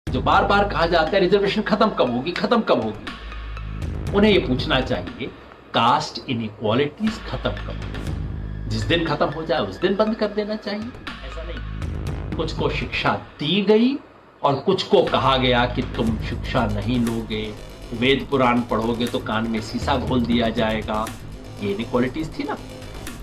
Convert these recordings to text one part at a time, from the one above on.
जो बार बार कहा जाता है रिजर्वेशन खत्म कब होगी, खत्म कब होगी, उन्हें यह पूछना चाहिए कास्ट इनइक्वालिटीज खत्म कब होगी। जिस दिन खत्म हो जाए उस दिन बंद कर देना चाहिए। ऐसा नहीं, कुछ को शिक्षा दी गई और कुछ को कहा गया कि तुम शिक्षा नहीं लोगे, वेद पुराण पढ़ोगे तो कान में शीशा घोल दिया जाएगा। ये इनइक्वालिटीज थी ना,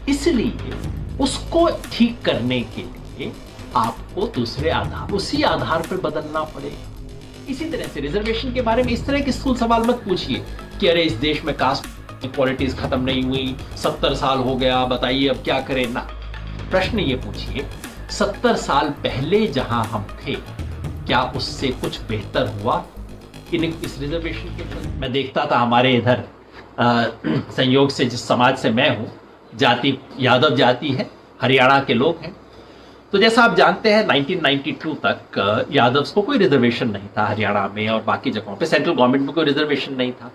इसलिए उसको ठीक करने के लिए आपको दूसरे आधार, उसी आधार पर बदलना पड़ेगा। इसी तरह से रिजर्वेशन के बारे में इस तरह के स्थूल सवाल मत पूछिए कि अरे इस देश में कास्ट इक्वालिटीज खत्म नहीं हुई, 70 साल हो गया, बताइए अब क्या करें ना। प्रश्न ये पूछिए 70 साल पहले जहां हम थे क्या उससे कुछ बेहतर हुआ इस रिजर्वेशन के? मैं देखता था हमारे इधर संयोग से जिस समाज से मैं हूं, जाति यादव जाति है, हरियाणा के लोग हैं। तो जैसा आप जानते हैं 1992 तक यादव्स को कोई रिजर्वेशन नहीं था हरियाणा में और बाकी जगहों पे, सेंट्रल गवर्नमेंट में कोई रिजर्वेशन नहीं था।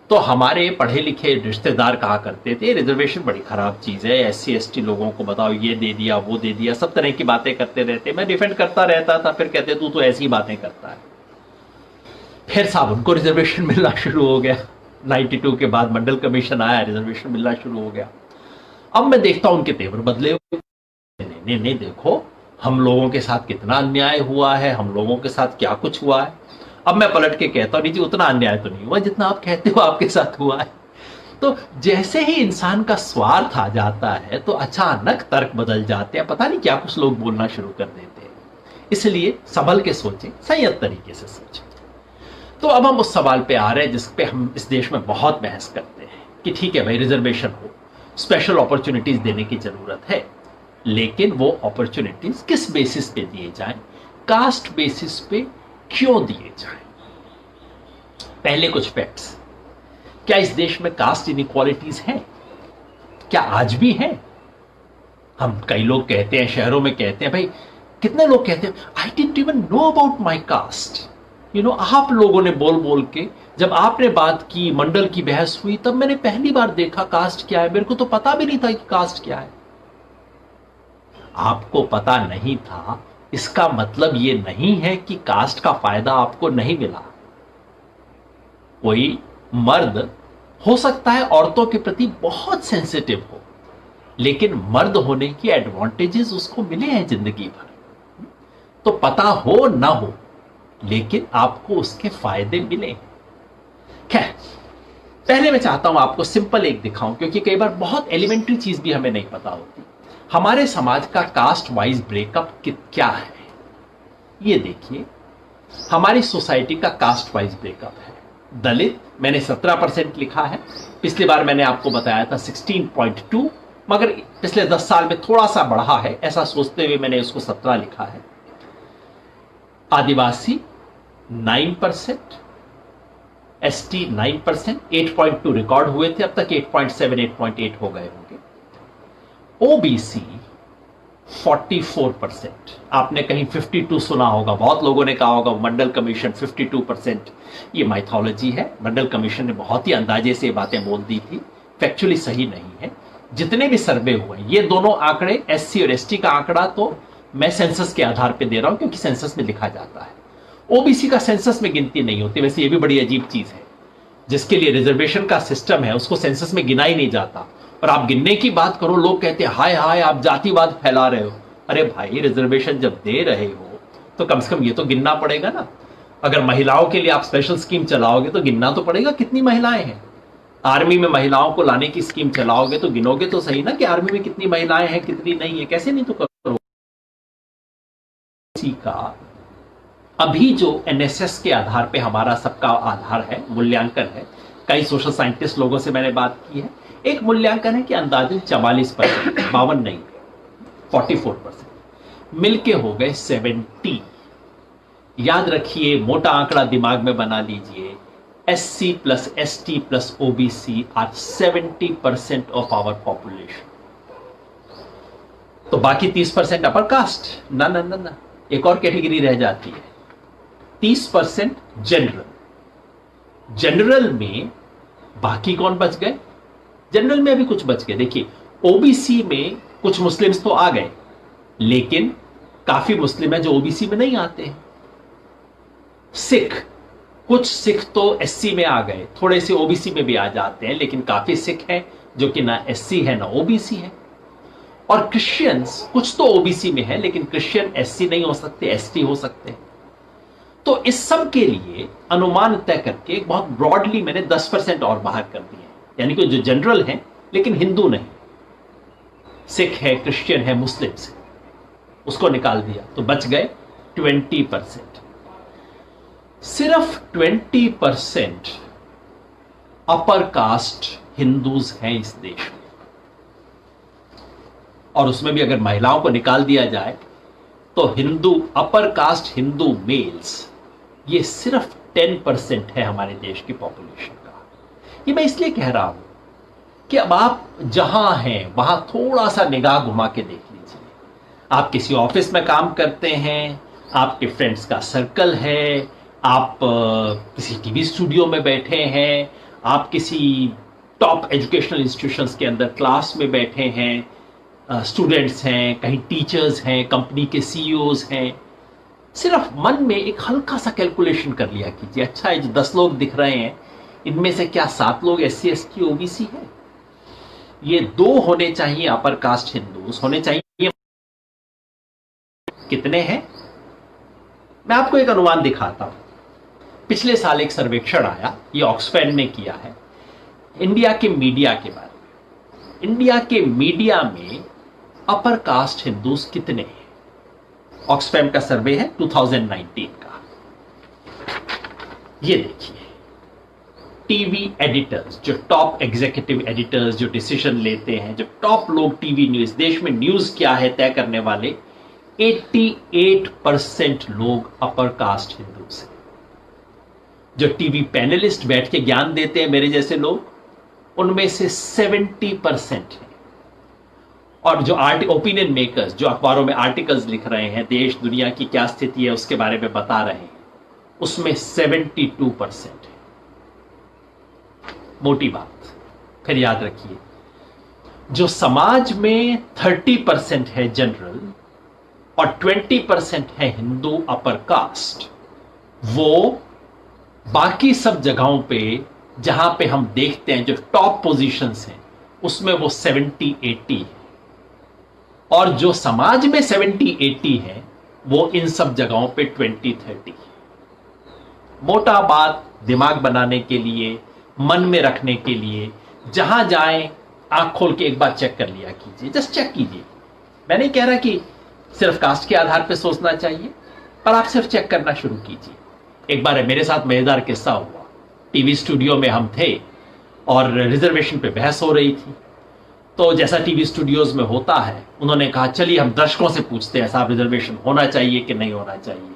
तो हमारे पढ़े लिखे रिश्तेदार कहा करते थे रिजर्वेशन बड़ी खराब चीज है, SC ST लोगों को बताओ ये दे दिया वो दे दिया, सब तरह की बातें करते रहते। मैं डिफेंड करता रहता था, फिर कहते तू तो ऐसी बातें करता है। फिर साहब उनको रिजर्वेशन मिलना शुरू हो गया, 92 के बाद मंडल कमीशन आया, रिजर्वेशन मिलना शुरू हो गया। अब मैं देखता हूं उनके तेवर बदले। नहीं, देखो हम लोगों के साथ कितना अन्याय हुआ है, हम लोगों के साथ क्या कुछ हुआ है। अब मैं पलट के कहता हूं नहीं जी उतना अन्याय तो नहीं हुआ जितना आप कहते हो आपके साथ हुआ है। तो जैसे ही इंसान का स्वार्थ आ जाता है तो अचानक तर्क बदल जाते हैं, पता नहीं क्या कुछ लोग बोलना शुरू कर देते हैं। इसलिए संभल के सोचें, संयत तरीके से सोचें। तो अब हम उस सवाल पे आ रहे हैं जिस पे हम इस देश में बहुत बहस करते हैं कि ठीक है भाई रिजर्वेशन हो, स्पेशल अपॉर्चुनिटीज देने की जरूरत है, लेकिन वो अपॉर्चुनिटीज किस बेसिस पे दिए जाएं, कास्ट बेसिस पे क्यों दिए जाएं। पहले कुछ फैक्ट्स। क्या इस देश में कास्ट इनइक्वालिटीज हैं? क्या आज भी हैं? हम कई लोग कहते हैं, शहरों में कहते हैं, भाई कितने लोग कहते हैं I didn't even know about my caste. आप लोगों ने बोल बोल के, जब आपने बात की, मंडल की बहस हुई, तब मैंने पहली बार देखा कास्ट क्या है। मेरे को तो पता भी नहीं था कि कास्ट क्या है। आपको पता नहीं था इसका मतलब यह नहीं है कि कास्ट का फायदा आपको नहीं मिला। कोई मर्द हो सकता है औरतों के प्रति बहुत सेंसिटिव हो, लेकिन मर्द होने की एडवांटेजेस उसको मिले हैं जिंदगी भर। तो पता हो ना हो, लेकिन आपको उसके फायदे मिले। खैर, पहले मैं चाहता हूं आपको सिंपल एक दिखाऊं, क्योंकि कई बार बहुत एलिमेंट्री चीज भी हमें नहीं पता होती। हमारे समाज का कास्ट वाइज ब्रेकअप क्या है ये देखिए। हमारी सोसाइटी का कास्ट वाइज ब्रेकअप है। दलित मैंने 17% लिखा है, पिछली बार मैंने आपको बताया था 16.2, मगर पिछले 10 साल में थोड़ा सा बढ़ा है, ऐसा सोचते हुए मैंने उसको 17 लिखा है। आदिवासी 9%, ST 9%, 8.2 रिकॉर्ड हुए थे, अब तक 8.7 8.8 हो गए होंगे। OBC 44%। आपने कहीं 52 सुना होगा, बहुत लोगों ने कहा होगा मंडल कमीशन 52%। ये माइथोलॉजी है, मंडल कमीशन ने बहुत ही अंदाजे से बातें बोल दी थी, फैक्चुअली सही नहीं है। जितने भी सर्वे हुए, ये दोनों आंकड़े SC और ST का आंकड़ा तो मैं सेंसस के आधार पे दे रहा हूं, क्योंकि सेंसस में लिखा जाता है। OBC का सेंसस में गिनती नहीं होती। वैसे ये भी बड़ी अजीब चीज है, जिसके लिए रिजर्वेशन का सिस्टम है उसको सेंसस में गिना ही नहीं जाता, और आप गिनने की बात करो, लोग कहते हैं हाय हाय आप जातिवाद फैला रहे हो। अरे भाई, रिजर्वेशन जब दे रहे हो तो कम से कम ये तो गिनना पड़ेगा ना। अगर महिलाओं के लिए आप स्पेशल स्कीम चलाओगे तो गिनना तो पड़ेगा कितनी महिलाएं हैं। आर्मी में महिलाओं को लाने की स्कीम चलाओगे तो गिनोगे तो सही ना कि आर्मी में कितनी महिलाएं हैं कितनी नहीं है। कैसे नहीं तो करो। इसी का अभी जो NSS के आधार पे हमारा सबका आधार है, मूल्यांकन है, कई सोशल साइंटिस्ट लोगों से मैंने बात की है, एक मूल्यांकन है कि अंदाजन 44%, 52 नहीं, 44% मिलके हो गए 70। याद रखिए, मोटा आंकड़ा दिमाग में बना लीजिए, SC plus ST plus OBC are 70% of our population. तो बाकी 30% अपर कास्ट, ना ना ना ना, एक और कैटेगरी रह जाती है, 30% जनरल। जनरल में बाकी कौन बच गए? जनरल में अभी कुछ बच गए। देखिए, OBC में कुछ मुस्लिम्स तो आ गए, लेकिन काफी मुस्लिम है जो OBC में नहीं आते हैं। सिख, कुछ सिख तो एससी में आ गए, थोड़े से ओबीसी में भी आ जाते हैं, लेकिन काफी सिख हैं जो कि ना एससी है ना ओबीसी है। और क्रिश्चियंस कुछ तो ओबीसी में है, लेकिन क्रिश्चियन एससी नहीं हो सकते, एसटी हो सकते हैं। तो इस सब के लिए अनुमान तय करके बहुत ब्रॉडली मैंने 10% और बाहर कर दिए, यानी कि जो जनरल हैं लेकिन हिंदू नहीं, सिख है, क्रिश्चियन है, मुस्लिम्स है, उसको निकाल दिया तो बच गए 20%। सिर्फ 20% अपर कास्ट हिंदूज हैं इस देश में, और उसमें भी अगर महिलाओं को निकाल दिया जाए तो Hindu upper caste Hindu males ये सिर्फ 10% है हमारे देश की पॉपुलेशन का। ये मैं इसलिए कह रहा हूं कि अब आप जहां हैं वहां थोड़ा सा निगाह घुमा के देख लीजिए। आप किसी ऑफिस में काम करते हैं, आपके फ्रेंड्स का सर्कल है, आप किसी टीवी स्टूडियो में बैठे हैं, आप किसी टॉप एजुकेशनल इंस्टीट्यूशंस के अंदर क्लास में बैठे हैं, स्टूडेंट्स हैं, कहीं टीचर्स हैं, कंपनी के सीईओज हैं। सिर्फ मन में एक हल्का सा कैलकुलेशन कर लिया कीजिए, अच्छा ये जो 10 लोग दिख रहे हैं इनमें से क्या 7 लोग एससी एसटी ओबीसी है? ये 2 होने चाहिए अपर कास्ट हिंदूज होने चाहिए। कितने हैं? मैं आपको एक अनुमान दिखाता हूं। पिछले साल एक सर्वेक्षण आया, ये ऑक्सफैम ने किया है, इंडिया के मीडिया के बारे में। इंडिया के मीडिया में अपर कास्ट हिंदूज कितने हैं? ऑक्सफैम का सर्वे है 2019 का। ये देखिए, टीवी एडिटर्स, जो टॉप एग्जीक्यूटिव एडिटर्स जो डिसीजन लेते हैं, जो टॉप लोग टीवी न्यूज, देश में न्यूज क्या है तय करने वाले, 88% लोग अपर कास्ट हिंदूज हैं। जो टीवी पैनलिस्ट बैठ के ज्ञान देते हैं मेरे जैसे लोग, उनमें से 70% हैं। और जो ओपिनियन मेकर्स जो अखबारों में आर्टिकल्स लिख रहे हैं, देश दुनिया की क्या स्थिति है उसके बारे में बता रहे हैं, उसमें 72% है। मोटी बात, फिर याद रखिए, जो समाज में 30% है जनरल और 20% है हिंदू अपर कास्ट, वो बाकी सब जगहों पे जहां पे हम देखते हैं जो टॉप पोजीशंस हैं उसमें वो 70-80 है। और जो समाज में 70-80 है वो इन सब जगहों पे 20-30 है। मोटा बात दिमाग बनाने के लिए, मन में रखने के लिए, जहां जाएं आंख खोल के एक बार चेक कर लिया कीजिए, जस्ट चेक कीजिए। मैं नहीं कह रहा कि सिर्फ कास्ट के आधार पे सोचना चाहिए, पर आप सिर्फ चेक करना शुरू कीजिए। एक बार मेरे साथ मजेदार किस्सा हुआ। टीवी स्टूडियो में हम थे और रिजर्वेशन पे बहस हो रही थी। तो जैसा टीवी स्टूडियोज में होता है, उन्होंने कहा चलिए हम दर्शकों से पूछते हैं साहब रिजर्वेशन होना चाहिए कि नहीं होना चाहिए।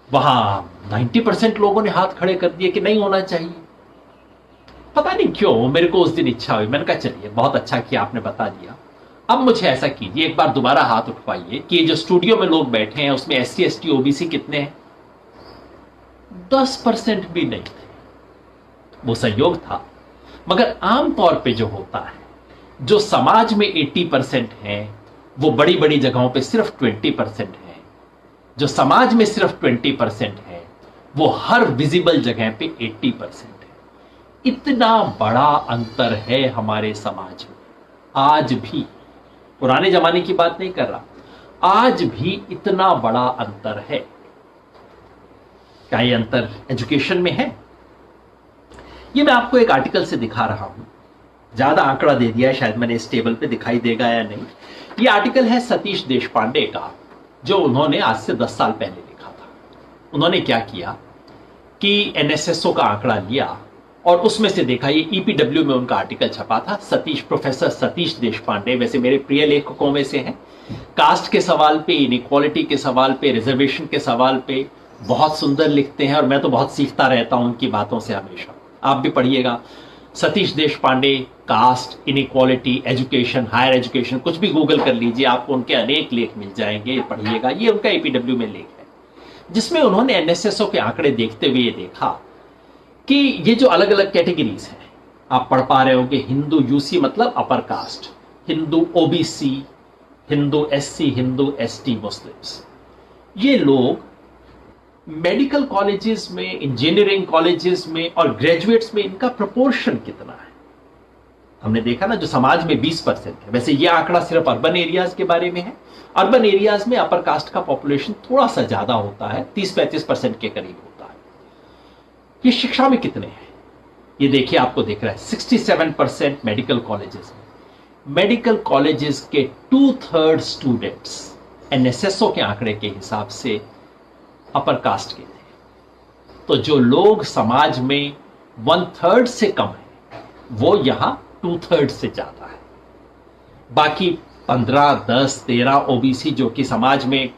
वहां 90% लोगों ने हाथ खड़े कर दिए कि नहीं होना चाहिए। पता नहीं क्यों मेरे को उस दिन इच्छा हुई, मैंने कहा चलिए बहुत अच्छा किया आपने बता दिया। अब मुझे ऐसा कीजिए, एक बार दोबारा हाथ उठवाइए कि ये जो स्टूडियो में लोग बैठे हैं उसमें एससी एसटी ओबीसी कितने हैं? 10% भी नहीं थे। वो संयोग था, मगर आमतौर पे जो होता है, जो समाज में 80% है वो बड़ी बड़ी जगहों पे सिर्फ 20% है। जो समाज में सिर्फ 20% है वो हर विजिबल जगह पे 80% है। इतना बड़ा अंतर है हमारे समाज में आज भी, पुराने जमाने की बात नहीं कर रहा, आज भी इतना बड़ा अंतर है। क्या ये अंतर एजुकेशन में है? ये मैं आपको एक आर्टिकल से दिखा रहा हूं, ज्यादा आंकड़ा दे दिया है, शायद मैंने इस टेबल पे दिखाई देगा या नहीं। ये आर्टिकल है सतीश देशपांडे का, जो उन्होंने आज से 10 साल पहले लिखा था। उन्होंने क्या किया कि एनएसएसओ का आंकड़ा लिया और उसमें से देखा, ये ईपीडब्ल्यू में उनका आर्टिकल छपा था। प्रोफेसर सतीश देशपांडे वैसे मेरे प्रिय लेखकों में से हैं। कास्ट के सवाल पे, इनइक्वालिटी के सवाल पे, रिजर्वेशन के सवाल पे बहुत सुंदर लिखते हैं और मैं तो बहुत सीखता रहता हूं उनकी बातों से हमेशा। आप भी पढ़िएगा, Satish Deshpande, caste, inequality, education, higher education, कुछ भी गूगल कर लीजिए, आपको उनके अनेक लेख मिल जाएंगे, पढ़िएगा। ये उनका ईपीडब्ल्यू में लेख है, जिसमें उन्होंने एनएसएसओ के आंकड़े देखते हुए ये देखा कि ये जो अलग अलग कैटेगरीज हैं, आप पढ़ पा रहे होंगे, हिंदू यूसी मतलब अपर caste, Hindu OBC, Hindu SC, Hindu ST, Muslims, ये लोग मेडिकल कॉलेजेस में, इंजीनियरिंग कॉलेजेस में और ग्रेजुएट्स में इनका प्रोपोर्शन कितना है? हमने देखा ना, जो समाज में 20% है, वैसे ये आंकड़ा सिर्फ अर्बन एरियाज के बारे में है। अर्बन एरियाज में अपर कास्ट का पॉपुलेशन थोड़ा सा ज्यादा होता है, 30-35% के करीब होता है। ये शिक्षा में कितने हैं? ये देखिए, आपको दिख रहा है 67% मेडिकल कॉलेजेस में। मेडिकल कॉलेजेस के 2/3 स्टूडेंट्स एनएसएसओ के आंकड़े के हिसाब से अपर कास्ट के थे। तो जो लोग समाज में 1/3 से कम है, वो यहां 2/3 से ज्यादा है। बाकी 15, 10, 13 ओबीसी जो कि समाज में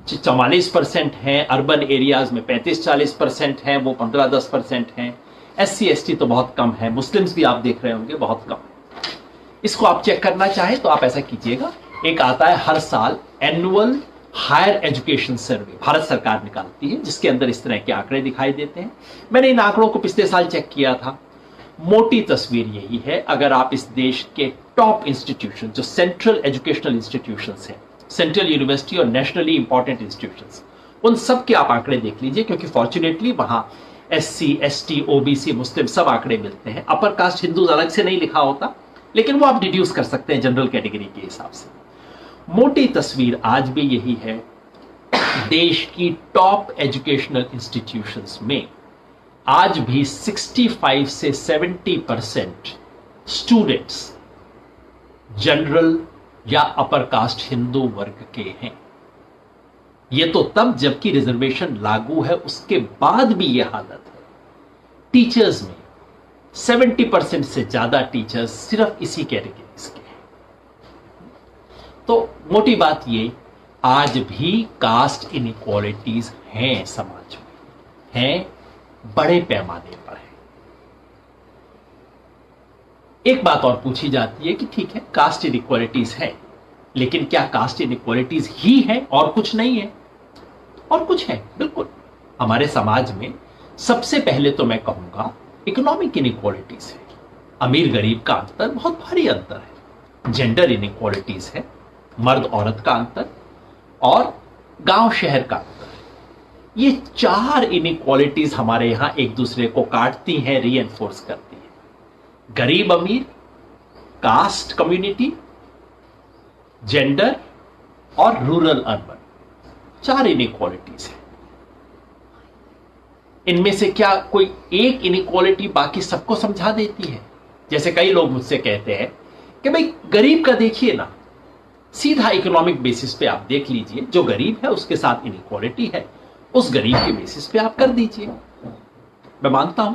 44% हैं, अर्बन एरियाज में 35-40% हैं, वो 15-10% हैं। SC ST तो बहुत कम है, मुस्लिम्स भी आप देख रहे होंगे बहुत कम है। इसको आप चेक करना चाहें तो आप ऐसा कीजिएगा, एक आता है हर साल एनुअल हायर एजुकेशन सर्वे, भारत सरकार निकालती है, जिसके अंदर इस तरह के आंकड़े दिखाई देते हैं। मैंने इन आंकड़ों को पिछले साल चेक किया था। मोटी तस्वीर यही है, अगर आप इस देश के टॉप इंस्टीट्यूशन, जो सेंट्रल एजुकेशनल इंस्टीट्यूशंस हैं, सेंट्रल यूनिवर्सिटी और नेशनली इंपॉर्टेंट इंस्टीट्यूशंस, उन सब के आप आंकड़े देख लीजिए, क्योंकि फॉर्चुनेटली वहां SC ST OBC मुस्लिम सब आंकड़े मिलते हैं। अपर कास्ट हिंदूज अलग से नहीं लिखा होता, लेकिन वो आप डिड्यूस कर सकते हैं जनरल कैटेगरी के हिसाब से। मोटी तस्वीर आज भी यही है, देश की टॉप एजुकेशनल इंस्टीट्यूशंस में आज भी 65 से 70% स्टूडेंट्स जनरल या अपर कास्ट हिंदू वर्ग के हैं। यह तो तब जबकि रिजर्वेशन लागू है, उसके बाद भी यह हालत है। टीचर्स में 70% से ज्यादा टीचर्स सिर्फ इसी कैटेगरीज के हैं। तो मोटी बात ये, आज भी कास्ट इनइक्वालिटीज हैं समाज में, हैं, बड़े पैमाने पर है। एक बात और पूछी जाती है कि ठीक है, कास्ट इनइक्वालिटीज है, लेकिन क्या कास्ट इनइक्वालिटीज ही है और कुछ नहीं है? और कुछ है, बिल्कुल। हमारे समाज में सबसे पहले तो मैं कहूंगा इकोनॉमिक इनइक्वालिटीज है। अमीर गरीब का अंतर बहुत भारी अंतर है। जेंडर इनइक्वालिटीज है, मर्द औरत का अंतर, और गांव शहर का अंतर। ये 4 इनइक्वालिटीज हमारे यहां एक दूसरे को काटती हैं, रीएनफोर्स करती हैं। गरीब अमीर, कास्ट कम्युनिटी, जेंडर और रूरल अर्बन, 4 इनइक्वालिटीज हैं। इनमें से क्या कोई एक इनइक्वालिटी बाकी सबको समझा देती है? जैसे कई लोग मुझसे कहते हैं कि भाई गरीब का देखिए ना, सीधा इकोनॉमिक बेसिस पे आप देख लीजिए, जो गरीब है उसके साथ इनइक्वालिटी है, उस गरीब के बेसिस पे आप कर दीजिए। मैं मानता हूं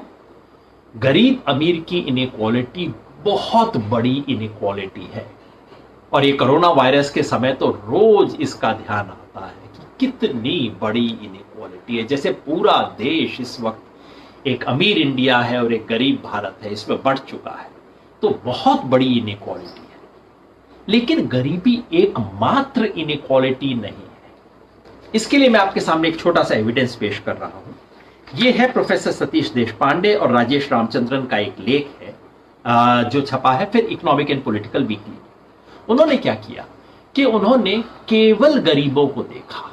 गरीब अमीर की इनइक्वालिटी बहुत बड़ी इनइक्वालिटी है, और ये कोरोना वायरस के समय तो रोज इसका ध्यान आता है कि कितनी बड़ी इनइक्वालिटी है। जैसे पूरा देश इस वक्त एक अमीर इंडिया है और एक गरीब भारत है, इसमें बढ़ चुका है, तो बहुत बड़ी इनइक्वालिटी है। लेकिन गरीबी एकमात्र इनइक्वालिटी नहीं है। इसके लिए मैं आपके सामने एक छोटा सा एविडेंस पेश कर रहा हूं। यह है प्रोफेसर सतीश देशपांडे और राजेश रामचंद्रन का एक लेख है जो छपा है फिर इकोनॉमिक एंड पॉलिटिकल वीकली। उन्होंने क्या किया कि उन्होंने केवल गरीबों को देखा।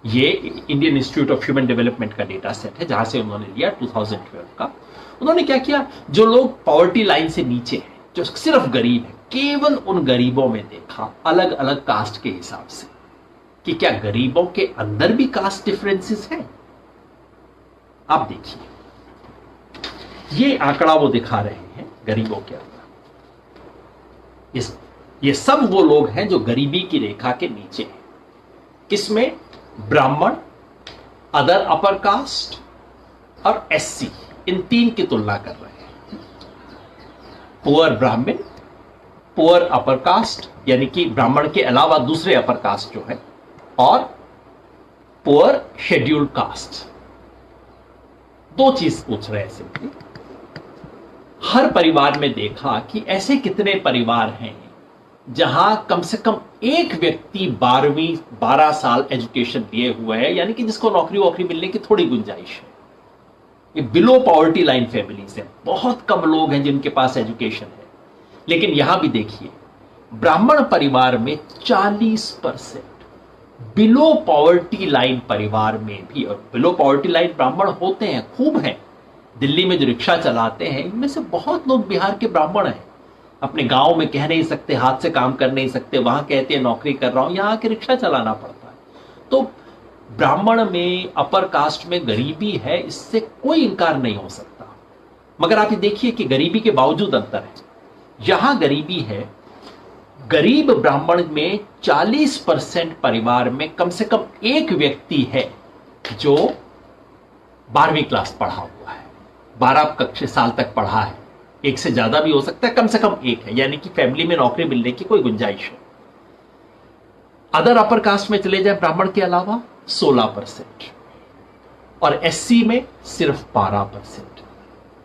ये Indian institute of human development का डेटा सेट है, जहां से उन्होंने लिया 2012 का। उन्होंने क्या किया, जो लोग पॉवर्टी लाइन से नीचे हैं, जो सिर्फ गरीब है, केवल उन गरीबों में देखा अलग अलग कास्ट के हिसाब से कि क्या गरीबों के अंदर भी कास्ट डिफरेंसेस हैं। आप देखिए, ये आंकड़ा वो दिखा रहे हैं गरीबों के अंदर। ये सब वो लोग हैं जो गरीबी की रेखा के नीचे हैं। किसमें? ब्राह्मण, अदर अपर कास्ट और SC, इन 3 की तुलना कर रहे हैं। पुअर ब्राह्मण, पुअर अपर कास्ट, यानी कि ब्राह्मण के अलावा दूसरे अपर कास्ट जो है, और पुअर शेड्यूल्ड कास्ट। 2 चीज पूछ रहे हैं सिंपली। हर परिवार में देखा कि ऐसे कितने परिवार हैं जहां कम से कम एक व्यक्ति 12 साल एजुकेशन लिए हुए है, यानी कि जिसको नौकरी वोकरी मिलने की थोड़ी गुंजाइश है। ये बिलो पॉवर्टी लाइन फैमिलीज है, बहुत कम लोग हैं जिनके पास एजुकेशन है। लेकिन यहां भी देखिए, ब्राह्मण परिवार में 40%, बिलो पॉवर्टी लाइन परिवार में भी, और बिलो पॉवर्टी लाइन ब्राह्मण होते हैं, खूब हैं। दिल्ली में जो रिक्शा चलाते हैं इनमें से बहुत लोग बिहार के ब्राह्मण हैं। अपने गांव में कह नहीं सकते, हाथ से काम कर नहीं सकते, वहां कहते हैं नौकरी कर रहा हूं, यहां आके रिक्शा चलाना पड़ता है। तो ब्राह्मण में, अपर कास्ट में गरीबी है, इससे कोई इंकार नहीं हो सकता। मगर आप ये देखिए कि गरीबी के बावजूद अंतर है। यहां गरीबी है, गरीब ब्राह्मण में 40% परिवार में कम से कम एक व्यक्ति है जो 12वीं क्लास पढ़ा हुआ है, 12 कक्षा साल तक पढ़ा है। एक से ज्यादा भी हो सकता है, कम से कम एक है, यानी कि फैमिली में नौकरी मिलने की कोई गुंजाइश है। अदर अपर कास्ट में चले जाए ब्राह्मण के अलावा 16%, और एससी में सिर्फ 12%।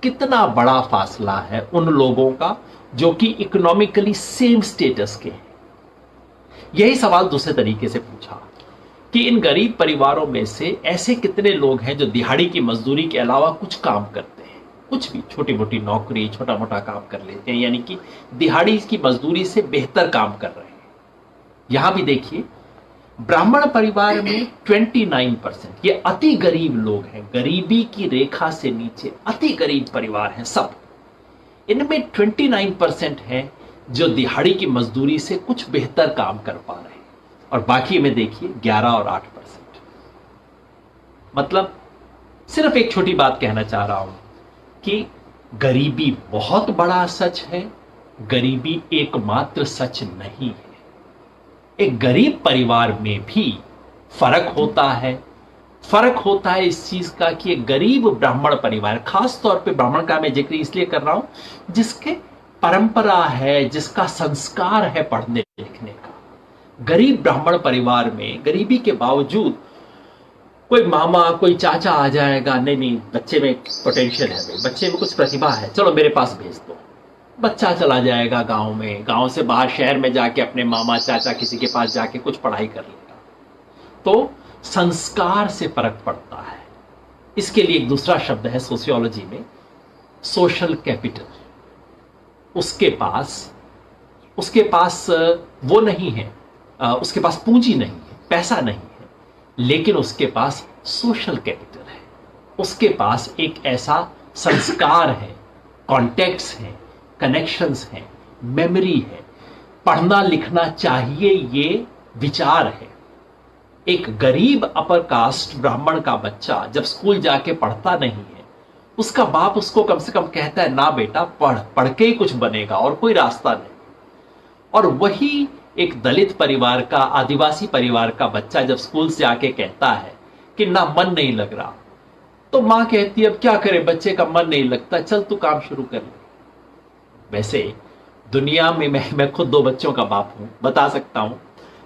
कितना बड़ा फासला है उन लोगों का जो कि इकोनॉमिकली सेम स्टेटस के हैं। यही सवाल दूसरे तरीके से पूछा कि इन गरीब परिवारों में से ऐसे कितने लोग हैं जो दिहाड़ी की मजदूरी के अलावा कुछ काम करते हैं, कुछ भी छोटी मोटी नौकरी, छोटा मोटा काम कर लेते हैं, यानी कि दिहाड़ी की मजदूरी से बेहतर काम कर रहे हैं। यहां भी देखिए, ब्राह्मण परिवार में 29%, ये अति गरीब लोग हैं, गरीबी की रेखा से नीचे अति गरीब परिवार हैं सब। इनमें 29% है जो दिहाड़ी की मजदूरी से कुछ बेहतर काम कर पा रहे हैं, और बाकी में देखिए 11 और 8%। मतलब सिर्फ एक छोटी बात कहना चाह रहा हूं कि गरीबी बहुत बड़ा सच है, गरीबी एकमात्र सच नहीं है। एक गरीब परिवार में भी फर्क होता है। फर्क होता है इस चीज का कि एक गरीब ब्राह्मण परिवार, खास तौर पे ब्राह्मण का मैं जिक्र इसलिए कर रहा हूं जिसके परंपरा है, जिसका संस्कार है पढ़ने लिखने का। गरीब ब्राह्मण परिवार में गरीबी के बावजूद कोई मामा, कोई चाचा आ जाएगा, नहीं नहीं बच्चे में पोटेंशियल है, भाई बच्चे में कुछ प्रतिभा है, चलो मेरे पास भेज दो। बच्चा चला जाएगा गांव में, गांव से बाहर शहर में जाके अपने मामा चाचा किसी के पास जाके कुछ पढ़ाई कर लेगा। तो संस्कार से फर्क पड़ता है। इसके लिए एक दूसरा शब्द है सोशियोलॉजी में, सोशल कैपिटल। उसके पास वो नहीं है, उसके पास पूंजी नहीं है, पैसा नहीं है, लेकिन उसके पास सोशल कैपिटल है। उसके पास एक ऐसा संस्कार है, कॉन्टेक्ट्स है, कनेक्शंस हैं, मेमोरी है, पढ़ना लिखना चाहिए, ये विचार है। एक गरीब अपर कास्ट ब्राह्मण का बच्चा जब स्कूल जाके पढ़ता नहीं है, उसका बाप उसको कम से कम कहता है ना बेटा पढ़, पढ़ के ही कुछ बनेगा और कोई रास्ता नहीं। और वही एक दलित परिवार का, आदिवासी परिवार का बच्चा जब स्कूल से आके कहता है कि ना मन नहीं लग रहा, तो मां कहती है अब क्या करे, बच्चे का मन नहीं लगता, चल तू काम शुरू कर ले। वैसे दुनिया में मैं खुद 2 बच्चों का बाप हूं, बता सकता हूं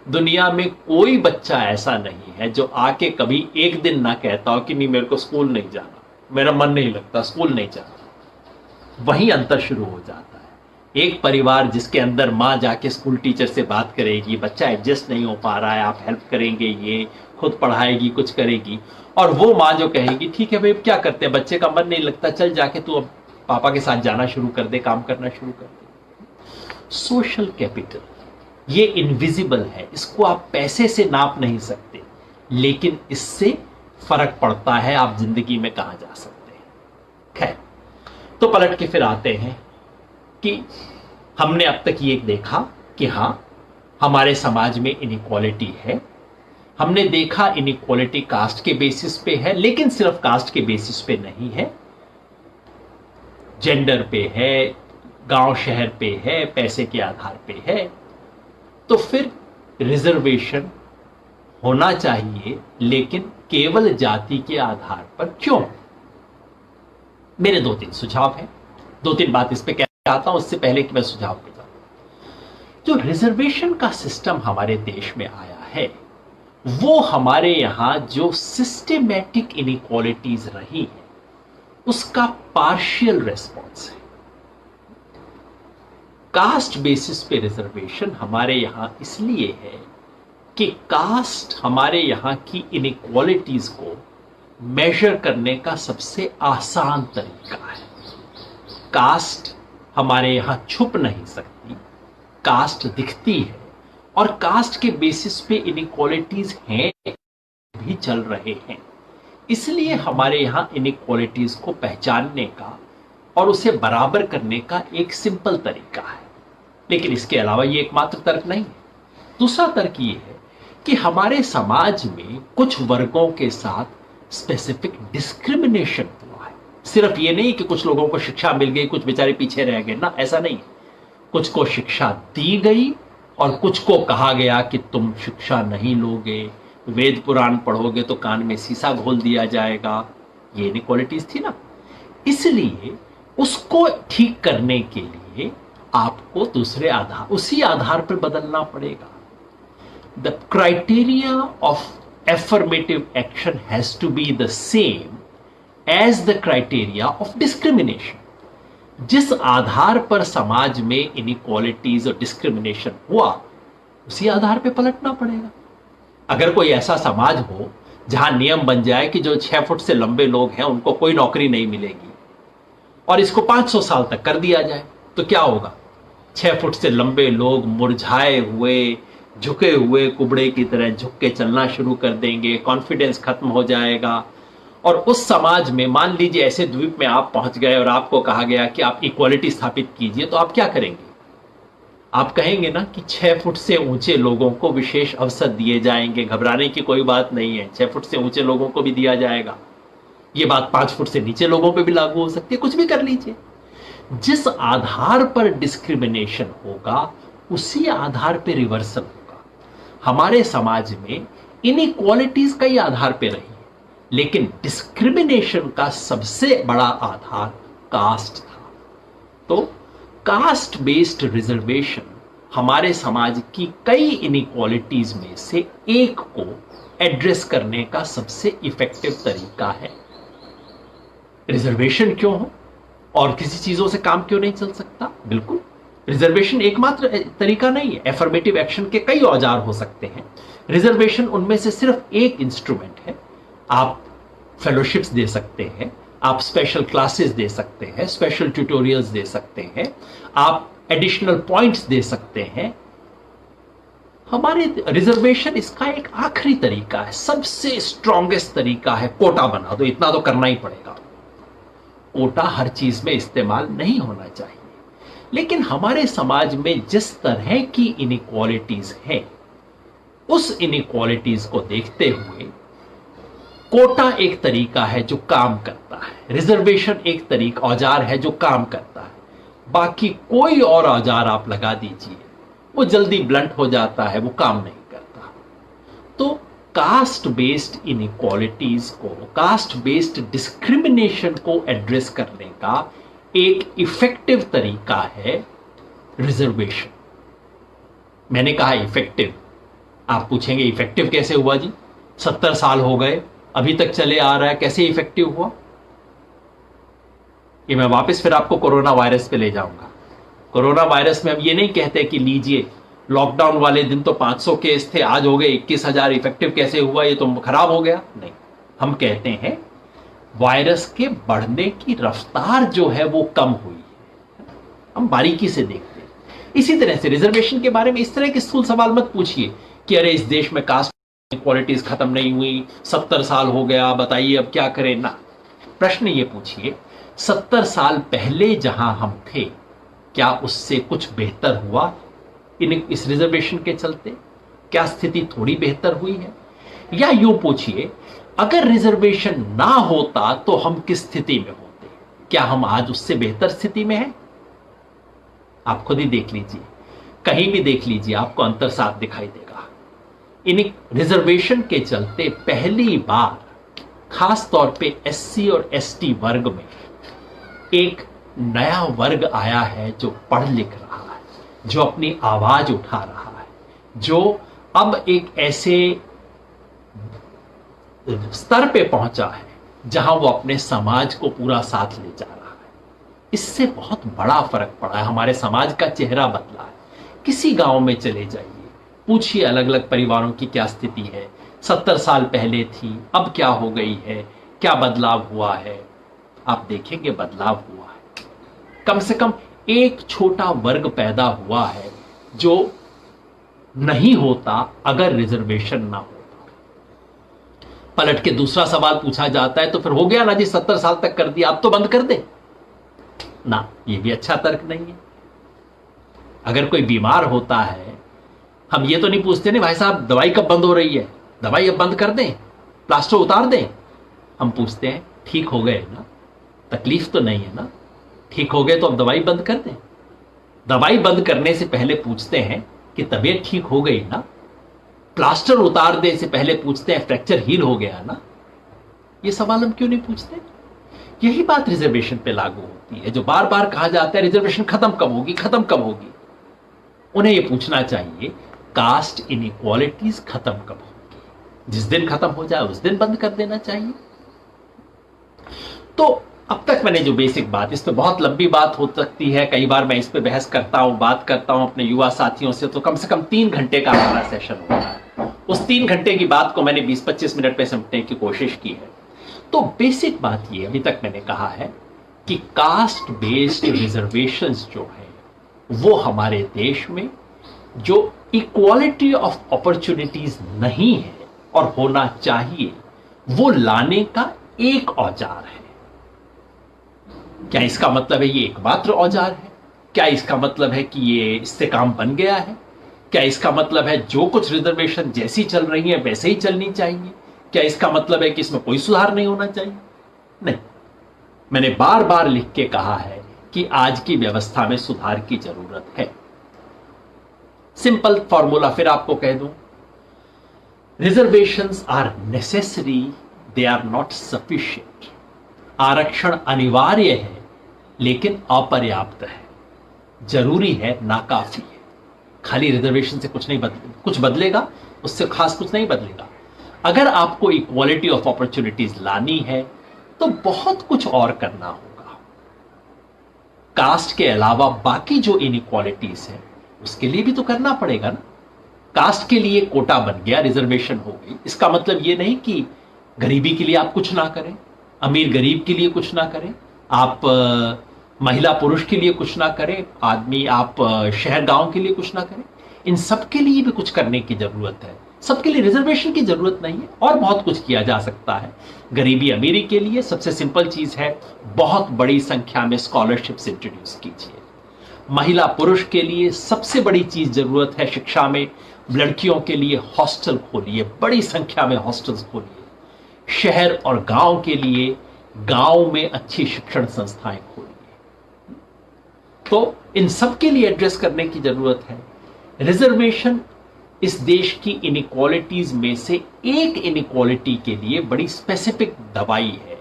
दुनिया में कोई बच्चा ऐसा नहीं है जो आके कभी एक दिन ना कहता हो कि नहीं मेरे को स्कूल नहीं जाना, मेरा मन नहीं लगता, स्कूल नहीं जाना। वहीं अंतर शुरू हो जाता है। एक परिवार जिसके अंदर माँ जाके स्कूल टीचर से बात करेगी, बच्चा एडजस्ट नहीं हो पा रहा है, आप हेल्प करेंगे, ये खुद पढ़ाएगी, कुछ करेगी, और वो माँ जो कहेगी ठीक है भाई क्या करते हैं, बच्चे का मन नहीं लगता, चल जाके तू अब पापा के साथ जाना शुरू कर दे, काम करना शुरू कर दे। सोशल कैपिटल ये इनविजिबल है, इसको आप पैसे से नाप नहीं सकते, लेकिन इससे फर्क पड़ता है आप जिंदगी में कहां जा सकते हैं। खैर, तो पलट के फिर आते हैं कि हमने अब तक ये देखा कि हां हमारे समाज में इनइक्वालिटी है। हमने देखा इनइक्वालिटी कास्ट के बेसिस पे है, लेकिन सिर्फ कास्ट के बेसिस पे नहीं है, जेंडर पे है, गांव शहर पे है, पैसे के आधार पे है। तो फिर रिजर्वेशन होना चाहिए, लेकिन केवल जाति के आधार पर क्यों? मेरे 2-3 सुझाव हैं, 2-3 बात इस पे कहना चाहता हूं उससे पहले कि मैं सुझाव पे जाऊं। जो रिजर्वेशन का सिस्टम हमारे देश में आया है, वो हमारे यहां जो सिस्टेमैटिक इनइक्वालिटीज रही है उसका पार्शियल रेस्पॉन्स है। कास्ट बेसिस पे रिजर्वेशन हमारे यहां इसलिए है कि कास्ट हमारे यहां की इनइक्वालिटीज को मेजर करने का सबसे आसान तरीका है। कास्ट हमारे यहां छुप नहीं सकती, कास्ट दिखती है, और कास्ट के बेसिस पे इनइक्वालिटीज हैं, भी चल रहे हैं। इसलिए हमारे यहां इनइक्वालिटीज को पहचानने का और उसे बराबर करने का एक सिंपल तरीका है। लेकिन इसके अलावा ये एकमात्र तर्क नहीं है। दूसरा तर्क ये है कि हमारे समाज में कुछ वर्गों के साथ स्पेसिफिक डिस्क्रिमिनेशन हुआ है। सिर्फ ये नहीं कि कुछ लोगों को शिक्षा मिल गई, कुछ बेचारे पीछे रह गए ना, ऐसा नहीं है। कुछ को शिक्षा दी गई और कुछ को कहा गया कि तुम शिक्षा नहीं लोगे, वेद पुराण पढ़ोगे तो कान में शीशा घोल दिया जाएगा। ये इनइक्वालिटीज थी ना। इसलिए उसको ठीक करने के लिए आपको दूसरे आधार, उसी आधार पर बदलना पड़ेगा। The criteria of affirmative action has to be the same as the criteria of discrimination. जिस आधार पर समाज में इनइक्वालिटीज और डिस्क्रिमिनेशन हुआ, उसी आधार पर पलटना पड़ेगा। अगर कोई ऐसा समाज हो जहां नियम बन जाए कि जो 6 फुट से लंबे लोग हैं उनको कोई नौकरी नहीं मिलेगी और इसको 500 साल तक कर दिया जाए, तो क्या होगा? 6 फुट से लंबे लोग मुरझाए हुए, झुके हुए कुबड़े की तरह झुक के चलना शुरू कर देंगे, कॉन्फिडेंस खत्म हो जाएगा। और उस समाज में मान लीजिए ऐसे द्वीप में आप पहुंच गए और आपको कहा गया कि आप इक्वालिटी स्थापित कीजिए, तो आप क्या करेंगे? आप कहेंगे ना कि 6 फुट से ऊंचे लोगों को विशेष अवसर दिए जाएंगे, घबराने की कोई बात नहीं है, 6 फुट से ऊंचे लोगों को भी दिया जाएगा। ये बात 5 फुट से नीचे लोगों पे भी लागू हो सकती है। कुछ भी कर लीजिए। जिस आधार पर डिस्क्रिमिनेशन होगा उसी आधार पे रिवर्सल होगा। हमारे समाज में इनइक्वालिटीज कई आधार पे रही, लेकिन डिस्क्रिमिनेशन का सबसे बड़ा आधार कास्ट था। तो कास्ट बेस्ड रिजर्वेशन हमारे समाज की कई इनइक्वालिटीज में से एक को एड्रेस करने का सबसे इफेक्टिव तरीका है। रिजर्वेशन क्यों हो और किसी चीजों से काम क्यों नहीं चल सकता? बिल्कुल, रिजर्वेशन एकमात्र तरीका नहीं है। एफर्मेटिव एक्शन के कई औजार हो सकते हैं, रिजर्वेशन उनमें से सिर्फ एक इंस्ट्रूमेंट है। आप फेलोशिप्स दे सकते हैं, आप स्पेशल क्लासेस दे सकते हैं, स्पेशल ट्यूटोरियल्स दे सकते हैं, आप एडिशनल पॉइंट्स दे सकते हैं। हमारे रिजर्वेशन इसका एक आखिरी तरीका है, सबसे स्ट्रॉन्गेस्ट तरीका है। कोटा बना दो, इतना तो करना ही पड़ेगा। कोटा हर चीज में इस्तेमाल नहीं होना चाहिए, लेकिन हमारे समाज में जिस तरह की इनइक्वालिटीज है, उस इनइक्वालिटीज को देखते हुए कोटा एक तरीका है जो काम करता है, रिजर्वेशन एक तरीका औजार है जो काम करता है। बाकी कोई और औजार आप लगा दीजिए, वो जल्दी ब्लंट हो जाता है, वो काम नहीं करता। तो कास्ट बेस्ड इनइक्वालिटीज को, कास्ट बेस्ड डिस्क्रिमिनेशन को एड्रेस करने का एक इफेक्टिव तरीका है रिजर्वेशन। मैंने कहा इफेक्टिव। आप पूछेंगे इफेक्टिव कैसे हुआ जी? 70 साल हो गए, अभी तक चले आ रहा है, कैसे इफेक्टिव हुआ? ये मैं वापस फिर आपको कोरोना वायरस पे ले जाऊंगा। कोरोना वायरस में हम ये नहीं कहते कि लीजिए लॉकडाउन वाले दिन तो 500 केस थे, आज हो गए 21,000, इफेक्टिव कैसे हुआ? ये तो खराब हो गया। नहीं, हम कहते हैं वायरस के बढ़ने की रफ्तार जो है वो कम हुई है। हम बारीकी से देखते हैं। इसी तरह से रिजर्वेशन के बारे में इस तरह के स्थूल सवाल मत पूछिए कि अरे इस देश में कास्ट इक्वालिटीज खत्म नहीं हुई, 70 साल हो गया, बताइए अब क्या करें। ना, प्रश्न ये पूछिए 70 साल पहले जहां हम थे, क्या उससे कुछ बेहतर हुआ इस रिजर्वेशन के चलते? क्या स्थिति थोड़ी बेहतर हुई है? या यूं पूछिए अगर रिजर्वेशन ना होता तो हम किस स्थिति में होते? क्या हम आज उससे बेहतर स्थिति में हैं? आप खुद ही देख लीजिए, कहीं भी देख लीजिए, आपको अंतर साफ दिखाई देगा। इन रिजर्वेशन के चलते पहली बार खास तौर पे एससी और एसटी वर्ग में एक नया वर्ग आया है जो पढ़ लिख रहा है, जो अपनी आवाज उठा रहा है, जो अब एक ऐसे स्तर पे पहुंचा है जहां वो अपने समाज को पूरा साथ ले जा रहा है। इससे बहुत बड़ा फर्क पड़ा है, हमारे समाज का चेहरा बदला है। किसी गांव में चले जाइए, पूछिए अलग अलग परिवारों की क्या स्थिति है, 70 साल पहले थी, अब क्या हो गई है, क्या बदलाव हुआ है? आप देखेंगे बदलाव हुआ है। कम से कम एक छोटा वर्ग पैदा हुआ है जो नहीं होता अगर रिजर्वेशन ना हो। पलट के दूसरा सवाल पूछा जाता है तो फिर हो गया ना जी, 70 साल तक कर दिया, अब तो बंद कर दे ना, ये भी अच्छा तर्क नहीं है। अगर कोई बीमार होता है, हम ये तो नहीं पूछते नहीं भाई साहब दवाई कब बंद हो रही है, दवाई अब बंद कर दें, प्लास्टर उतार दें। हम पूछते हैं ठीक हो गए ना, तकलीफ तो नहीं है ना, ठीक हो गए तो अब दवाई बंद कर दें। दवाई बंद करने से पहले पूछते हैं कि तबीयत ठीक हो गई ना, प्लास्टर उतार दे से पहले पूछते हैं फ्रैक्चर हील हो गया ना। ये सवाल हम क्यों नहीं पूछते? यही बात रिजर्वेशन पे लागू होती है। जो बार बार कहा जाता है रिजर्वेशन खत्म कब होगी, खत्म कब होगी, उन्हें यह पूछना चाहिए कास्ट इनइक्वालिटीज खत्म कब होगी। जिस दिन खत्म हो जाए उस दिन बंद कर देना चाहिए। तो अब तक मैंने जो बेसिक बात, इस पे बहुत लंबी बात हो सकती है, कई बार मैं इस पे बहस करता हूं, बात करता हूं अपने युवा साथियों से, तो कम से कम 3 घंटे का हमारा सेशन होता है। उस 3 घंटे की बात को मैंने 20-25 मिनट में समेटने की कोशिश की है। तो बेसिक बात ये अभी तक मैंने कहा है कि कास्ट बेस्ड रिजर्वेशंस जो है वो हमारे देश में जो इक्वालिटी ऑफ अपॉर्चुनिटीज नहीं है और होना चाहिए, वो लाने का एक औजार है। क्या इसका मतलब है ये एकमात्र औजार है? क्या इसका मतलब है कि ये इससे काम बन गया है? क्या इसका मतलब है जो कुछ रिजर्वेशन जैसी चल रही है वैसे ही चलनी चाहिए? क्या इसका मतलब है कि इसमें कोई सुधार नहीं होना चाहिए? नहीं, मैंने बार बार लिख के कहा है कि आज की व्यवस्था में सुधार की जरूरत है। सिंपल फॉर्मूला फिर आपको कह दूं, reservations are necessary, they are not sufficient. आरक्षण अनिवार्य है लेकिन अपर्याप्त है, जरूरी है ना काफी है। खाली रिजर्वेशन से कुछ नहीं कुछ बदलेगा, उससे खास कुछ नहीं बदलेगा। अगर आपको इक्वालिटी ऑफ अपॉर्चुनिटीज लानी है तो बहुत कुछ और करना होगा। कास्ट के अलावा बाकी जो इनइक्वालिटीज है उसके लिए भी तो करना पड़ेगा ना। कास्ट के लिए कोटा बन गया, रिजर्वेशन हो गई, इसका मतलब ये नहीं कि गरीबी के लिए आप कुछ ना करें, अमीर गरीब के लिए कुछ ना करें, आप महिला पुरुष के लिए कुछ ना करें, आदमी आप शहर गांव के लिए कुछ ना करें। इन सब के लिए भी कुछ करने की जरूरत है। सबके लिए रिजर्वेशन की जरूरत नहीं है, और बहुत कुछ किया जा सकता है। गरीबी अमीरी के लिए सबसे सिंपल चीज है, बहुत बड़ी संख्या में स्कॉलरशिप्स इंट्रोड्यूस कीजिए। महिला पुरुष के लिए सबसे बड़ी चीज जरूरत है शिक्षा में, लड़कियों के लिए हॉस्टल खोलिए, बड़ी संख्या में हॉस्टल्स खोलिए। शहर और गांव के लिए गांव में अच्छी शिक्षण संस्थाएं खोलिए। तो इन सब के लिए एड्रेस करने की जरूरत है। रिजर्वेशन इस देश की इनइक्वालिटीज में से एक इनइक्वालिटी के लिए बड़ी स्पेसिफिक दवाई है,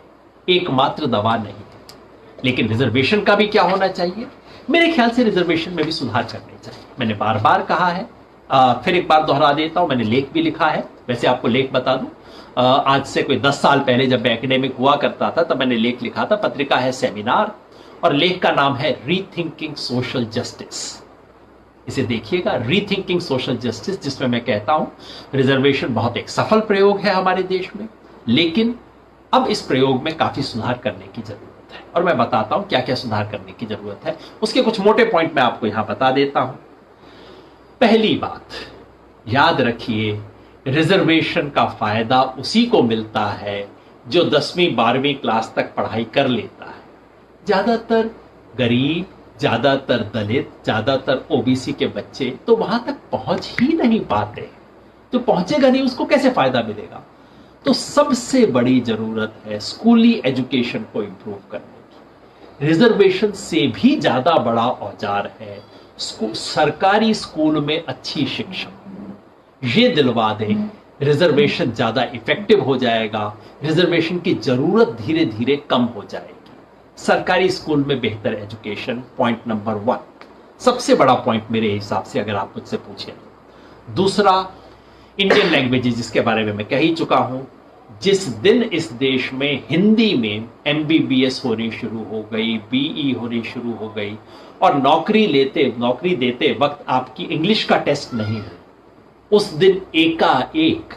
एकमात्र दवा नहीं है। लेकिन रिजर्वेशन का भी क्या होना चाहिए? मेरे ख्याल से रिजर्वेशन में भी सुधार करने चाहिए। मैंने बार बार कहा है, फिर एक बार दोहरा देता हूं, मैंने लेख भी लिखा है। वैसे आपको लेख बता दूं, आज से कोई 10 साल पहले जब मैं एकेडमिक हुआ करता था तब मैंने लेख लिखा था, पत्रिका है सेमिनार, और लेख का नाम है रीथिंकिंग सोशल जस्टिस। इसे देखिएगा, रीथिंकिंग सोशल जस्टिस, जिसमें मैं कहता हूं रिजर्वेशन बहुत एक सफल प्रयोग है हमारे देश में, लेकिन अब इस प्रयोग में काफी सुधार करने की जरूरत है। और मैं बताता हूं क्या क्या सुधार करने की जरूरत है। उसके कुछ मोटे पॉइंट मैं आपको यहां बता देता हूं। पहली बात, याद रखिए, रिजर्वेशन का फायदा उसी को मिलता है जो 10वीं 12वीं क्लास तक पढ़ाई कर लेता है। ज्यादातर गरीब, ज्यादातर दलित, ज्यादातर ओबीसी के बच्चे तो वहां तक पहुंच ही नहीं पाते। जो पहुंचेगा नहीं उसको कैसे फायदा मिलेगा? तो सबसे बड़ी जरूरत है स्कूली एजुकेशन को इंप्रूव करने की। रिजर्वेशन से भी ज्यादा बड़ा औजार है सरकारी स्कूल में अच्छी शिक्षा। ये दिलवा दें, रिजर्वेशन ज्यादा इफेक्टिव हो जाएगा, रिजर्वेशन की जरूरत धीरे धीरे कम हो जाएगी। सरकारी स्कूल में बेहतर एजुकेशन, पॉइंट नंबर 1, सबसे बड़ा पॉइंट मेरे हिसाब से, अगर आप मुझसे पूछें। दूसरा, इंडियन लैंग्वेजेस, जिसके बारे में मैं कह ही चुका हूं। जिस दिन इस देश में हिंदी में MBBS होनी शुरू हो गई, BE होनी शुरू हो गई, और नौकरी देते वक्त आपकी इंग्लिश का टेस्ट नहीं है, उस दिन एकाएक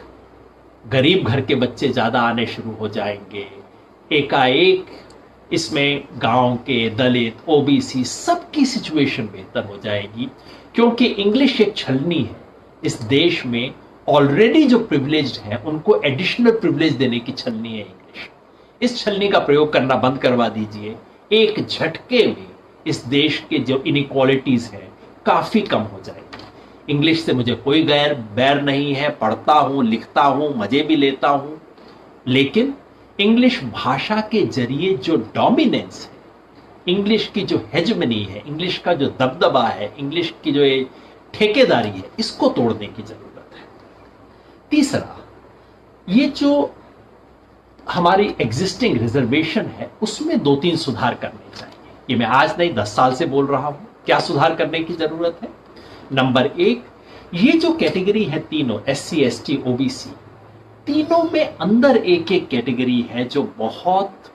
गरीब घर के बच्चे ज्यादा आने शुरू हो जाएंगे। एकाएक इसमें गांव के, दलित, ओबीसी सबकी सिचुएशन बेहतर हो जाएगी, क्योंकि इंग्लिश एक छलनी है। इस देश में ऑलरेडी जो प्रिविलेज्ड हैं उनको एडिशनल प्रिविलेज देने की छलनी है इंग्लिश। इस छलनी का प्रयोग करना बंद करवा दीजिए, एक झटके में इस देश के जो इनइक्वालिटीज हैं काफी कम हो जाएगी। इंग्लिश से मुझे कोई बैर नहीं है, पढ़ता हूं, लिखता हूं, मजे भी लेता हूं, लेकिन इंग्लिश भाषा के जरिए जो डोमिनेंस है, इंग्लिश की जो हेजमनी है, इंग्लिश का जो दबदबा है, इंग्लिश की जो ये ठेकेदारी है, इसको तोड़ने की जरूरत है। तीसरा, ये जो हमारी एग्जिस्टिंग रिजर्वेशन है उसमें 2-3 सुधार करने चाहिए। ये मैं आज नहीं 10 साल से बोल रहा हूं। क्या सुधार करने की जरूरत है? नंबर 1, ये जो कैटेगरी है तीनों, SC, ST, OBC, तीनों में अंदर एक एक कैटेगरी है जो बहुत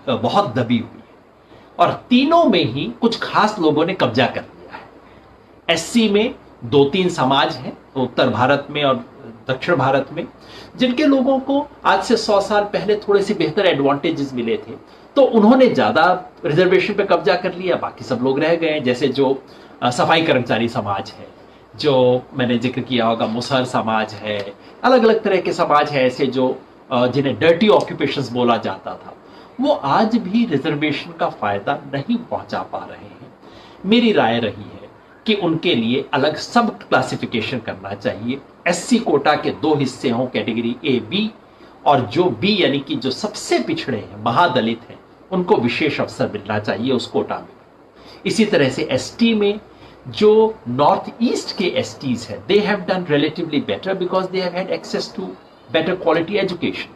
बहुत दबी हुई है और तीनों में ही कुछ खास लोगों ने कब्जा कर लिया है। SC में 2-3 समाज हैं उत्तर भारत में और दक्षिण भारत में, जिनके लोगों को आज से 100 साल पहले थोड़े से बेहतर एडवांटेजेस मिले थे, तो उन्होंने ज्यादा रिजर्वेशन पे कब्जा कर लिया, बाकी सब लोग रह गए। जैसे जो सफाई कर्मचारी समाज है, जो मैंने जिक्र किया होगा, मुसहर समाज है, अलग अलग तरह के समाज है ऐसे जो जिन्हें डर्टी ऑक्यूपेशंस बोला जाता था, वो आज भी रिजर्वेशन का फायदा नहीं पहुंचा पा रहे हैं। मेरी राय रही है कि उनके लिए अलग सब क्लासिफिकेशन करना चाहिए। SC कोटा के 2 हिस्से हों, कैटेगरी A, B, और जो B यानी कि जो सबसे पिछड़े हैं, महादलित हैं, उनको विशेष अवसर मिलना चाहिए उस कोटा में। इसी तरह से ST में जो नॉर्थ ईस्ट के STs हैं, they have done relatively better because they have had access to better quality education.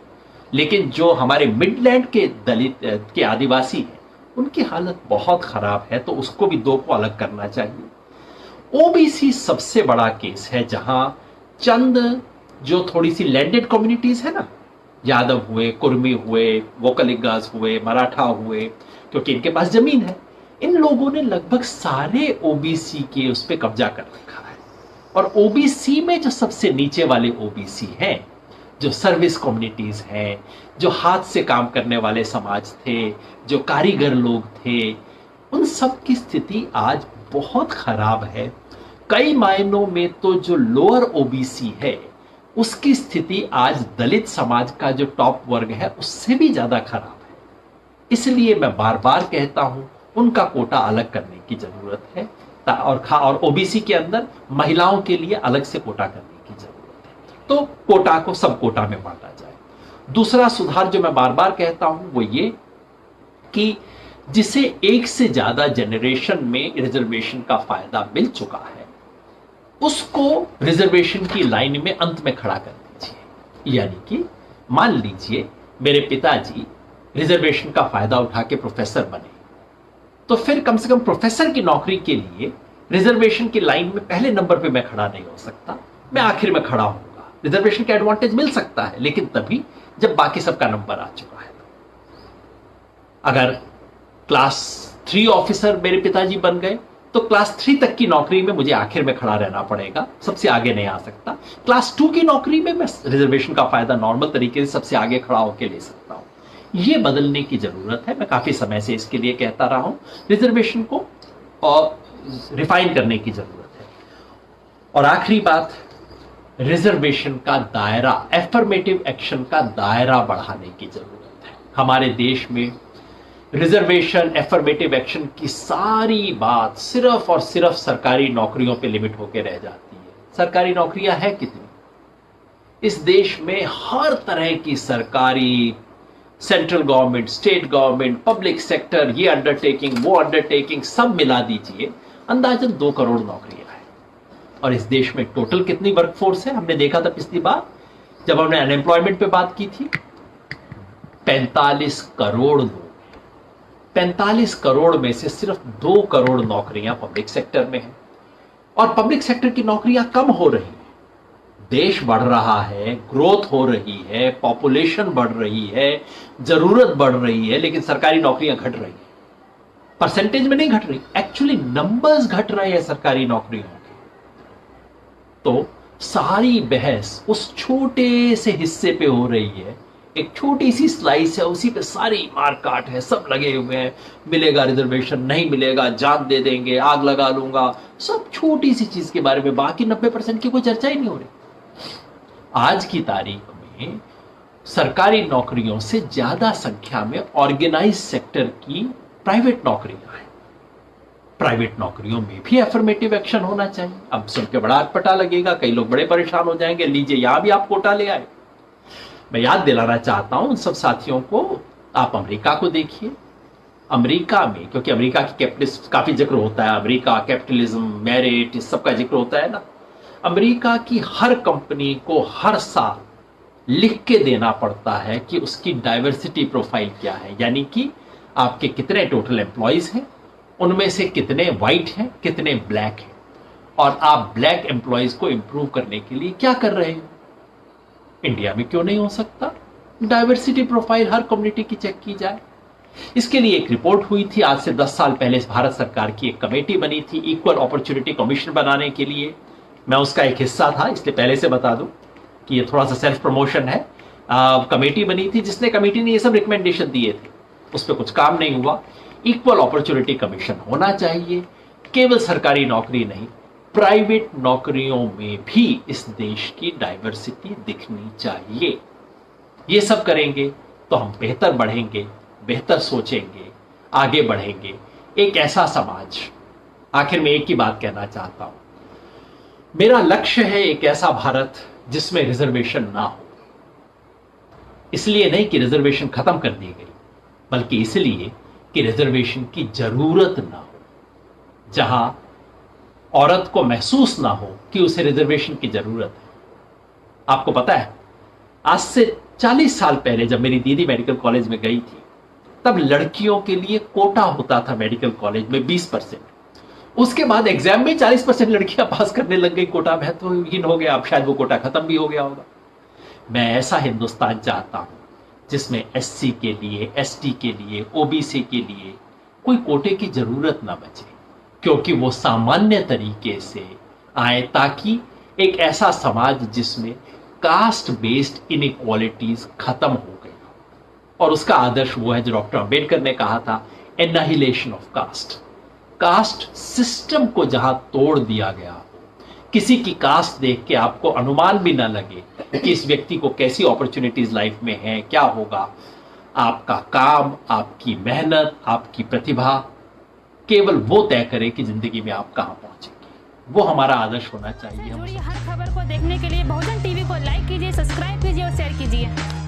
लेकिन जो हमारे मिडलैंड के दलित के आदिवासी हैं, उनकी हालत बहुत खराब है, तो उसको भी 2 को अलग करना चाहिए। OBC सबसे बड़ा केस है, जहां चंद जो थोड़ी सी लैंडेड कम्युनिटीज है ना, यादव हुए, कुर्मी हुए, वोकलिगास हुए, मराठा हुए, क्योंकि इनके पास जमीन है, इन लोगों ने लगभग सारे OBC के उस पर कब्जा कर रखा है। और OBC में जो सबसे नीचे वाले OBC हैं, जो सर्विस कम्युनिटीज हैं, जो हाथ से काम करने वाले समाज थे, जो कारीगर लोग थे, उन सब की स्थिति आज बहुत खराब है। कई मायनों में तो जो लोअर OBC है, उसकी स्थिति आज दलित समाज का जो टॉप वर्ग है उससे भी ज्यादा खराब है। इसलिए मैं बार बार कहता हूं, उनका कोटा अलग करने की जरूरत है, और OBC के अंदर महिलाओं के लिए अलग से कोटा करने की जरूरत है। तो कोटा को सब कोटा में बांटा जाए। दूसरा सुधार जो मैं बार बार कहता हूं वो ये कि जिसे एक से ज्यादा जनरेशन में रिजर्वेशन का फायदा मिल चुका है, उसको रिजर्वेशन की लाइन में अंत में खड़ा कर दीजिए। यानी कि मान लीजिए मेरे पिताजी रिजर्वेशन का फायदा उठा के प्रोफेसर बने, तो फिर कम से कम प्रोफेसर की नौकरी के लिए रिजर्वेशन की लाइन में पहले नंबर पे मैं खड़ा नहीं हो सकता, मैं आखिर में खड़ा होऊंगा। रिजर्वेशन का एडवांटेज मिल सकता है, लेकिन तभी जब बाकी सबका नंबर आ चुका है। अगर क्लास 3 ऑफिसर मेरे पिताजी बन गए, तो क्लास 3 तक की नौकरी में मुझे आखिर में खड़ा रहना पड़ेगा, सबसे आगे नहीं आ सकता। क्लास 2 की नौकरी में मैं रिजर्वेशन का फायदा नॉर्मल तरीके से सबसे आगे खड़ा होकर ले सकता हूं। यह बदलने की जरूरत है। मैं काफी समय से इसके लिए कहता रहा हूं, रिजर्वेशन को और रिफाइन करने की जरूरत है। और आखिरी बात, रिजर्वेशन का दायरा, एफर्मेटिव एक्शन का दायरा बढ़ाने की जरूरत है। हमारे देश में रिजर्वेशन, एफर्मेटिव एक्शन की सारी बात सिर्फ और सिर्फ सरकारी नौकरियों पे लिमिट होकर रह जाती है। सरकारी नौकरियां हैं कितनी? इस देश में हर तरह की सरकारी, central government, state government, public sector, ये अंडरटेकिंग, वो अंडरटेकिंग, सब मिला दीजिए, अंदाजन 2 करोड़ नौकरियां हैं। और इस देश में टोटल कितनी वर्कफोर्स है? हमने देखा था पिछली बार जब हमने अनएम्प्लॉयमेंट पे बात की थी, 45 करोड़ लोग। 45 करोड़ में से सिर्फ 2 करोड़ नौकरियां पब्लिक सेक्टर में हैं। और पब्लिक सेक्टर की नौकरियां कम हो रही हैं। देश बढ़ रहा है, ग्रोथ हो रही है, पॉपुलेशन बढ़ रही है, जरूरत बढ़ रही है, लेकिन सरकारी नौकरियां घट रही हैं। परसेंटेज में नहीं घट रही, एक्चुअली नंबर्स घट रहे हैं सरकारी नौकरियों के। तो सारी बहस उस छोटे से हिस्से पे हो रही है एक छोटी सी स्लाइस है, उसी पे सारी मार काट है, सब लगे हुए हैं, मिलेगा रिजर्वेशन, नहीं मिलेगा जान दे देंगे, आग लगा लूंगा, सब छोटी सी चीज के बारे में, बाकी 90% की कोई चर्चा ही नहीं हो रही। आज की तारीख में सरकारी नौकरियों से ज्यादा संख्या में ऑर्गेनाइज सेक्टर की प्राइवेट नौकरियां हैं। प्राइवेट नौकरियों में भी एफर्मेटिव एक्शन होना चाहिए। अब सुन के बड़ा अटपटा लगेगा, कई लोग बड़े परेशान हो जाएंगे, लीजिए यहां भी आप कोटा ले आए। मैं याद दिलाना चाहता हूं उन सब साथियों को, आप अमेरिका को देखिए। अमेरिका में, क्योंकि अमेरिका की कैपिटलिस्ट काफी जिक्र होता है, अमेरिका कैपिटलिज्म, मेरिट, इस सब का जिक्र होता है ना। अमेरिका की हर कंपनी को हर साल लिख के देना पड़ता है कि उसकी डाइवर्सिटी प्रोफाइल क्या है, यानी कि आपके कितने टोटल एम्प्लॉयज हैं, उनमें से कितने व्हाइट हैं, कितने ब्लैक हैं, और आप ब्लैक एम्प्लॉयज को इंप्रूव करने के लिए क्या कर रहे हो। इंडिया में क्यों नहीं हो सकता? डाइवर्सिटी प्रोफाइल हर कम्युनिटी की चेक की जाए। इसके लिए एक रिपोर्ट हुई थी, आज से 10 साल पहले भारत सरकार की एक कमेटी बनी थी इक्वल अपॉर्चुनिटी कमीशन बनाने के लिए। मैं उसका एक हिस्सा था, इसलिए पहले से बता दूं कि ये थोड़ा सा सेल्फ प्रमोशन है। कमेटी बनी थी जिसने, कमेटी ने ये सब रिकमेंडेशन दिए थे, उस पर कुछ काम नहीं हुआ। इक्वल अपॉर्चुनिटी कमीशन होना चाहिए, केवल सरकारी नौकरी नहीं, प्राइवेट नौकरियों में भी इस देश की डाइवर्सिटी दिखनी चाहिए। ये सब करेंगे तो हम बेहतर बढ़ेंगे, बेहतर सोचेंगे, आगे बढ़ेंगे, एक ऐसा समाज। आखिर में एक ही बात कहना चाहता हूं, मेरा लक्ष्य है एक ऐसा भारत जिसमें रिजर्वेशन ना हो। इसलिए नहीं कि रिजर्वेशन खत्म कर दी गई, बल्कि इसलिए कि रिजर्वेशन की जरूरत ना हो, जहां औरत को महसूस ना हो कि उसे रिजर्वेशन की जरूरत है। आपको पता है, आज से 40 साल पहले जब मेरी दीदी मेडिकल कॉलेज में गई थी, तब लड़कियों के लिए कोटा होता था मेडिकल कॉलेज में 20%। उसके बाद एग्जाम में 40% लड़कियां पास करने लग गई, कोटा महत्वहीन हो गया। अब शायद वो कोटा खत्म भी हो गया होगा। मैं ऐसा हिंदुस्तान चाहता हूं जिसमें एससी के लिए, एसटी के लिए, ओबीसी के लिए कोई कोटे की जरूरत ना बचे, क्योंकि वो सामान्य तरीके से आए, ताकि एक ऐसा समाज जिसमें कास्ट बेस्ड इनइक्वालिटीज खत्म हो गई। और उसका आदर्श वो है जो डॉक्टर अंबेडकर ने कहा था, annihilation of caste. Caste system को जहां तोड़ दिया गया हो, किसी की कास्ट देख के आपको अनुमान भी ना लगे कि इस व्यक्ति को कैसी अपॉर्चुनिटीज लाइफ में है, क्या होगा। आपका काम, आपकी मेहनत, आपकी प्रतिभा केवल वो तय करे कि जिंदगी में आप कहां पहुंचेंगे। वो हमारा आदर्श होना चाहिए। हर खबर को देखने के लिए बहुजन टीवी को लाइक कीजिए, सब्सक्राइब कीजिए और शेयर कीजिए।